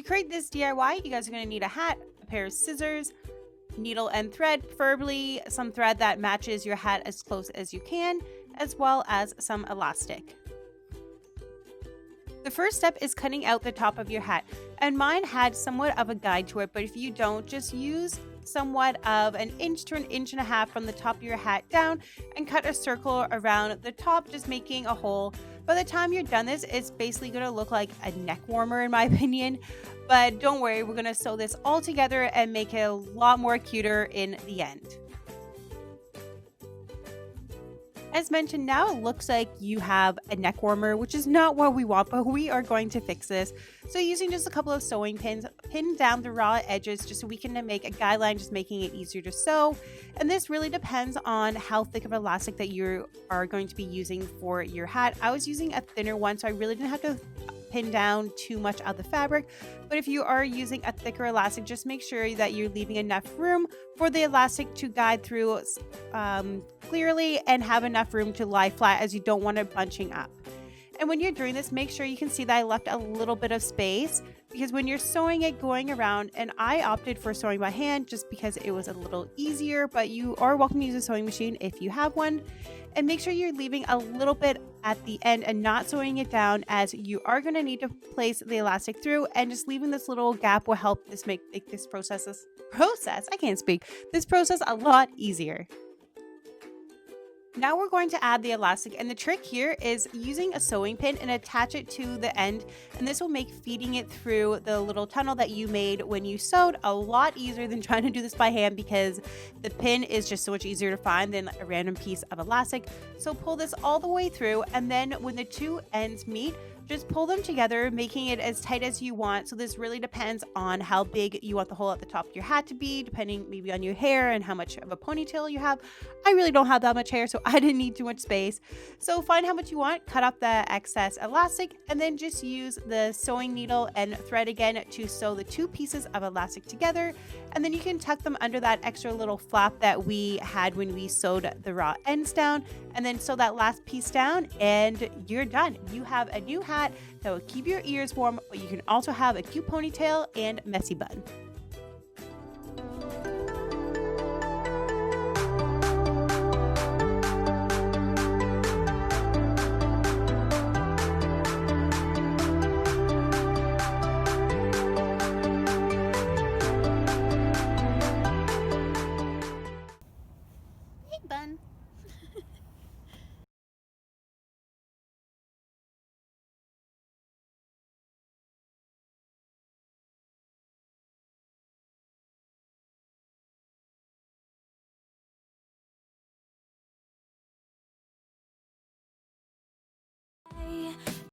create this DIY, you guys are going to need a hat, a pair of scissors, needle and thread, preferably some thread that matches your hat as close as you can, as well as some elastic. The first step is cutting out the top of your hat, and mine had somewhat of a guide to it, but if you don't, just use somewhat of an inch to 1.5 inches from the top of your hat down and cut a circle around the top, just making a hole. By the time you're done this, it's basically going to look like a neck warmer in my opinion, but don't worry, we're going to sew this all together and make it a lot more cuter in the end. As mentioned, now it looks like you have a neck warmer, which is not what we want, but we are going to fix this. So using just a couple of sewing pins, pin down the raw edges just so we can make a guideline, just making it easier to sew. And this really depends on how thick of elastic that you are going to be using for your hat. I was using a thinner one, so I really didn't have to pin down too much of the fabric, but if you are using a thicker elastic, just make sure that you're leaving enough room for the elastic to guide through clearly and have enough room to lie flat, as you don't want it bunching up. And when you're doing this, make sure you can see that I left a little bit of space, because when you're sewing it going around, and I opted for sewing by hand just because it was a little easier, but you are welcome to use a sewing machine if you have one. And make sure you're leaving a little bit at the end and not sewing it down, as you are going to need to place the elastic through, and just leaving this little gap will help this make this process a lot easier. Now we're going to add the elastic, and the trick here is using a sewing pin and attach it to the end, and this will make feeding it through the little tunnel that you made when you sewed a lot easier than trying to do this by hand, because the pin is just so much easier to find than a random piece of elastic. So pull this all the way through, and then when the two ends meet, just pull them together, making it as tight as you want. So this really depends on how big you want the hole at the top of your hat to be, depending maybe on your hair and how much of a ponytail you have. I really don't have that much hair, so I didn't need too much space. So find how much you want, cut off the excess elastic, and then just use the sewing needle and thread again to sew the two pieces of elastic together. And then you can tuck them under that extra little flap that we had when we sewed the raw ends down, and then sew that last piece down, and you're done. You have a new hat that will keep your ears warm, but you can also have a cute ponytail and messy bun.